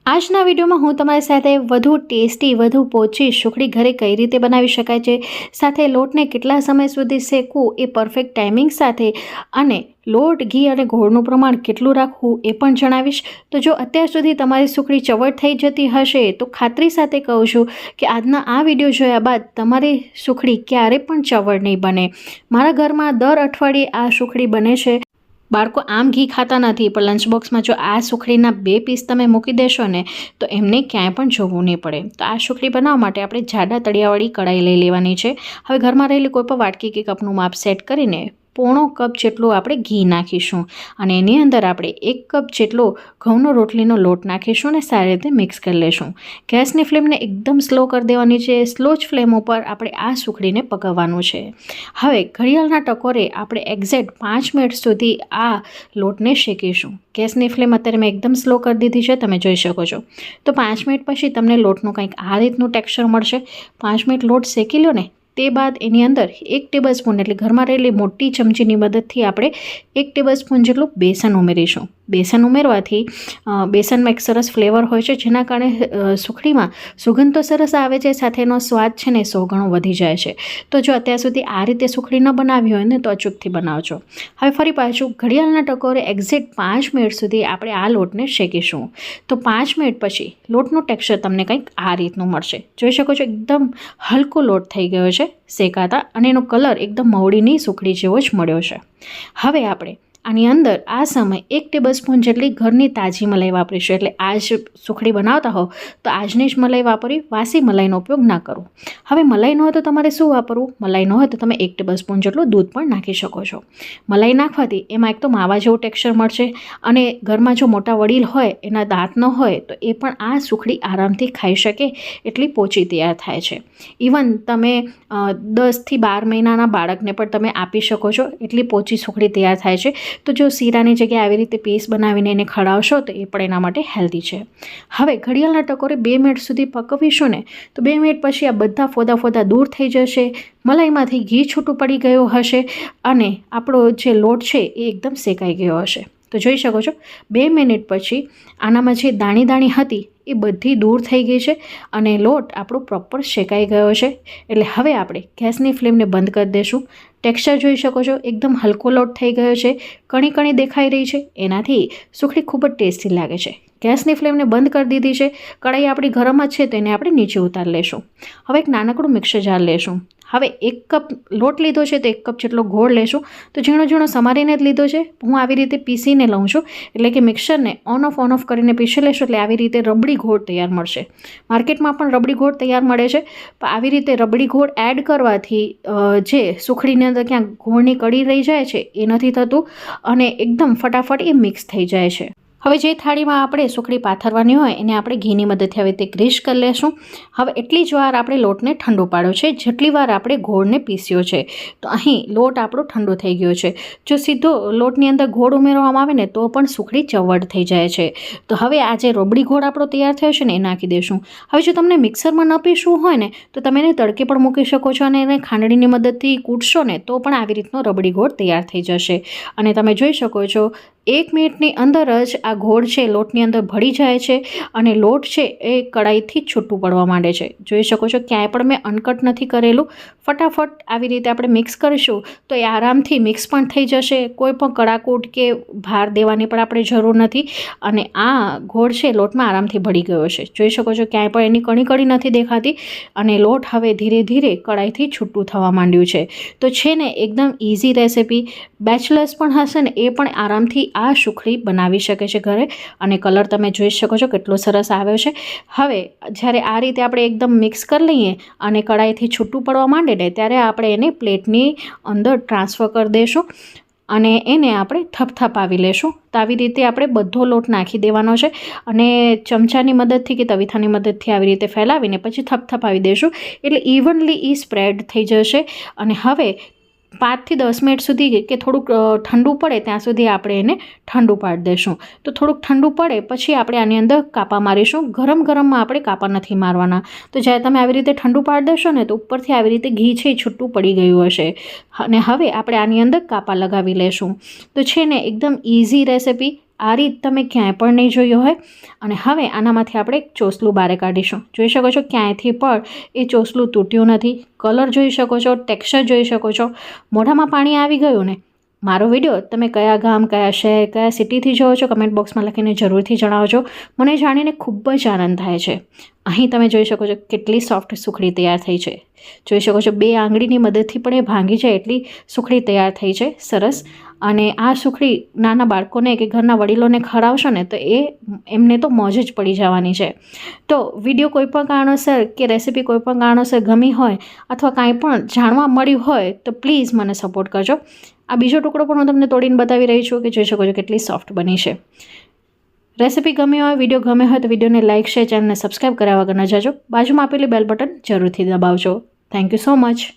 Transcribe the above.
આજના વિડીયોમાં હું તમારી સાથે વધુ ટેસ્ટી વધુ પોચી સુખડી ઘરે કઈ રીતે બનાવી શકાય છે, સાથે લોટને કેટલા સમય સુધી શેકવું એ પરફેક્ટ ટાઈમિંગ સાથે, અને લોટ, ઘી અને ગોળનું પ્રમાણ કેટલું રાખવું એ પણ જણાવીશ. તો જો અત્યાર સુધી તમારી સુખડી ચવડ થઈ જતી હશે તો ખાતરી સાથે કહું છું કે આજના આ વિડીયો જોયા બાદ તમારી સુખડી ક્યારે પણ ચવડ નહીં બને. મારા ઘરમાં દર અઠવાડિયે આ સુખડી બને છે. બાળકો આમ ઘી ખાતા નથી, પણ લંચ બોક્સમાં જો આ સુખડીના 2 પીસ તમે મૂકી દેશો ને તો એમને ક્યાંય પણ જોવું નહીં પડે. તો આ સુખડી બનાવવા માટે આપણે જાડા તળિયાવાળી કઢાઈ લઈ લેવાની છે. હવે ઘરમાં રહેલી કોઈ પણ વાટકી કે કપનું માપ સેટ કરીને 1/4 કપ જેટલું આપણે ઘી નાખીશું, અને એની અંદર આપણે 1 કપ જેટલો ઘઉંનો રોટલીનો લોટ નાખીશું અને સારી રીતે મિક્સ કરી લઈશું. ગેસની ફ્લેમને એકદમ સ્લો કરી દેવાની છે. સ્લો જ ફ્લેમ ઉપર આપણે આ સુખડીને પકાવવાનું છે. હવે ઘડિયાળના ટકોરે આપણે એક્ઝેક્ટ 5 મિનિટ સુધી આ લોટને શેકીશું. ગેસની ફ્લેમ અત્યારે મેં એકદમ સ્લો કરી દીધી છે, તમે જોઈ શકો છો. તો 5 મિનિટ પછી તમને લોટનું કંઈક આ રીતનું ટેક્સચર મળશે. 5 મિનિટ લોટ શેકી લો ને, તે બાદ એની અંદર 1 ટેબલસ્પૂન એટલે ઘરમાં રહેલી મોટી ચમચીની મદદથી આપણે 1 ટેબલસ્પૂન જેટલું બેસન ઉમેરીશું. બેસન ઉમેરવાથી બેસનમાં એક સરસ ફ્લેવર હોય છે, જેના કારણે સુખડીમાં સુગંધ તો સરસ આવે છે, સાથે એનો સ્વાદ છે ને 100 ગણો વધી જાય છે. તો જો અત્યાર સુધી આ રીતે સુખડી ન બનાવી હોય ને તો અચૂકથી બનાવજો. હવે ફરી પાછું ઘડિયાળના ટકોરે એક્ઝેક્ટ 5 મિનિટ સુધી આપણે આ લોટને શેકીશું. તો 5 મિનિટ પછી લોટનું ટેક્સચર તમને કંઈક આ રીતનું મળશે. જોઈ શકો છો એકદમ હલકો લોટ થઈ ગયો છે શેકાતા, અને એનો કલર એકદમ મવડીની સુખડી જેવો જ મળ્યો છે. હવે આપણે આની અંદર આ સમય 1 ટેબલસ્પૂન જેટલી ઘરની તાજી મલાઈ વાપરીશું. એટલે આજ સુખડી બનાવતા હો તો આજની જ મલાઈ વાપરવી, વાસી મલાઈનો ઉપયોગ ના કરવો. હવે મલાઈ ન હોય તો તમારે શું વાપરવું? મલાઈ ન હોય તો તમે 1 ટેબલસ્પૂન જેટલું દૂધ પણ નાખી શકો છો. મલાઈ નાખવાથી એમાં એક તો માવા જેવું ટેક્સચર મળશે, અને ઘરમાં જો મોટા વડીલ હોય, એના દાંત ન હોય, તો એ પણ આ સુખડી આરામથી ખાઈ શકે એટલી પોચી તૈયાર થાય છે. ઇવન તમે 10 થી 12 મહિનાના બાળકને પણ તમે આપી શકો છો, એટલી પોચી સુખડી તૈયાર થાય છે. તો જો શીરાની જગ્યાએ આવી રીતે પીસ બનાવીને એને ખવડાવશો તો એ પણ એના માટે હેલ્ધી છે. હવે ઘડિયાળના ટકોરે 2 મિનિટ સુધી પકવીશું ને તો 2 મિનિટ પછી આ બધા ફોદા દૂર થઈ જશે, મલાઈમાંથી ઘી છૂટું પડી ગયું હશે, અને આપણો જે લોટ છે એ એકદમ શેકાઈ ગયો હશે. તો જોઈ શકો છો 2 મિનિટ પછી આનામાં જે દાણી હતી એ બધી દૂર થઈ ગઈ છે, અને લોટ આપણો પ્રોપર શેકાઈ ગયો છે. એટલે હવે આપણે ગેસની ફ્લેમને બંધ કરી દઈશું. ટેક્સચર જોઈ શકો છો એકદમ હલકો લોટ થઈ ગયો છે, કણી દેખાઈ રહી છે. એનાથી સુખડી ખૂબ જ ટેસ્ટી લાગે છે. ગેસની ફ્લેમને બંધ કરી દીધી છે. કઢાઈ આપણી ગરમ જ છે, તો એને આપણે નીચે ઉતારી લેશું. હવે એક નાનકડું મિક્સર જાર લેશું. હવે 1 કપ લોટ લીધો છે તો 1 કપ જેટલો ગોળ લેશું. તો ઝીણો સમારીને જ લીધો છે. હું આવી રીતે પીસીને લઉં છું, એટલે કે મિક્સરને ઓન ઓફ કરીને પીસી લેશું, એટલે આવી રીતે રબડી ગોળ તૈયાર મળશે. માર્કેટમાં પણ રબડી ગોળ તૈયાર મળે છે, પણ આવી રીતે રબડી ગોળ એડ કરવાથી જે સુખડીની અંદર ક્યાંક ગોળની કડી રહી જાય છે એ નથી થતું, અને એકદમ ફટાફટ એ મિક્સ થઈ જાય છે. હવે જે થાળીમાં આપણે સુખડી પાથરવાની હોય એને આપણે ઘીની મદદથી આવી રીતે ગ્રીસ કરી લેશું. હવે એટલી જ વાર આપણે લોટને ઠંડો પાડ્યો છે જેટલી વાર આપણે ગોળને પીસ્યો છે. તો અહીં લોટ આપણો ઠંડો થઈ ગયો છે. જો સીધો લોટની અંદર ગોળ ઉમેરવામાં આવે ને તો પણ સુખડી ચવડ થઈ જાય છે. તો હવે આ જે રબડી ગોળ આપણો તૈયાર થયો છે ને એ નાખી દઈશું. હવે જો તમને મિક્સરમાં ન પીસવું હોય ને તો તમે એને તડકે પણ મૂકી શકો છો, અને એને ખાંડણીની મદદથી કૂટશો ને તો પણ આવી રીતનો રબડી ગોળ તૈયાર થઈ જશે. અને તમે જોઈ શકો છો 1 મિનિટની અંદર જ આ ગોળ છે લોટની અંદર ભળી જાય છે, અને લોટ છે એ કડાઈથી છૂટું પડવા માંડે છે. જોઈ શકો છો ક્યાંય પણ મેં અનકટ નથી કરેલું. ફટાફટ આવી રીતે આપણે મિક્સ કરીશું તો એ આરામથી મિક્સ પણ થઈ જશે. કોઈ પણ કડાકૂટ કે ભાર દેવાની પણ આપણે જરૂર નથી, અને આ ગોળ છે લોટમાં આરામથી ભળી ગયો છે. જોઈ શકો છો ક્યાંય પણ એની કણી નથી દેખાતી, અને લોટ હવે ધીરે ધીરે કડાઈથી છૂટું થવા માંડ્યું છે. તો છે ને એકદમ ઇઝી રેસિપી. બેચલર્સ પણ હશે ને એ પણ આરામથી આ સુખડી બનાવી શકે છે ઘરે, અને કલર તમે જોઈ શકો છો કેટલો સરસ આવ્યો છે. હવે જ્યારે આ રીતે આપણે એકદમ મિક્સ કરી લઈએ અને કડાઈથી છૂટું પડવા માંડે ને ત્યારે આપણે એને પ્લેટની અંદર ટ્રાન્સફર કરી દઈશું, અને એને આપણે થપથપાવી લેશું. તો આવી રીતે આપણે બધો લોટ નાખી દેવાનો છે, અને ચમચાની મદદથી કે તવીથાની મદદથી આવી રીતે ફેલાવીને પછી થપથપાવી દઈશું, એટલે ઇવનલી એ સ્પ્રેડ થઈ જશે. અને હવે 5 થી 10 મિનિટ સુધી કે થોડુંક ઠંડુ પડે ત્યાં સુધી આપણે એને ઠંડુ પાડી દઈશું. તો થોડુંક ઠંડુ પડે પછી આપણે આની અંદર કાપા મારીશું. ગરમમાં આપણે કાપા નથી મારવાના. તો જ્યારે તમે આવી રીતે ઠંડુ પાડી દેશો ને તો ઉપરથી આવી રીતે ઘી છે છૂટું પડી ગયું હશે, અને હવે આપણે આની અંદર કાપા લગાવી લેશું. તો છે ને એકદમ ઇઝી રેસિપી, આ રીત તમે ક્યાંય પણ નહીં જોયું હોય. અને હવે આનામાંથી આપણે એક ચોસલું બહાર કાઢીશું. જોઈ શકો છો ક્યાંયથી પણ એ ચોસલું તૂટ્યું નથી. કલર જોઈ શકો છો, ટેક્સચર જોઈ શકો છો. મોઢામાં પાણી આવી ગયું ને. મારો વિડીયો તમે કયા ગામ, કયા શહેર, કયા સિટીથી જોવો છો કમેન્ટ બોક્સમાં લખીને જરૂરથી જણાવજો. મને જાણીને ખૂબ જ આનંદ થાય છે. અહીં તમે જોઈ શકો છો કેટલી સોફ્ટ સુખડી તૈયાર થઈ છે. જોઈ શકો છો 2 આંગળીની મદદથી પણ એ ભાંગી જાય એટલી સુખડી તૈયાર થઈ છે. સરસ. અને આ સુખડી નાના બાળકોને કે ઘરના વડીલોને ખવડાવશો ને તો એમને તો મોજ જ પડી જવાની છે. તો વિડીયો કોઈ પણ કારણોસર કે રેસીપી કોઈ પણ કારણોસર ગમી હોય અથવા કાંઈ પણ જાણવા મળ્યું હોય તો પ્લીઝ મને સપોર્ટ કરજો. આ બીજો ટુકડો પણ હું તમને તોડીને બતાવી રહી છું કે જોઈ શકો છો કેટલી સોફ્ટ બની છે. રેસીપી ગમી હોય, વિડીયો ગમે હોય તો વિડીયોને લાઇક, શેર, ચેનલને સબસ્ક્રાઈબ કર્યા વગર ન જજો. બાજુમાં આપેલી બેલ બટન જરૂરથી દબાવજો. Thank you so much.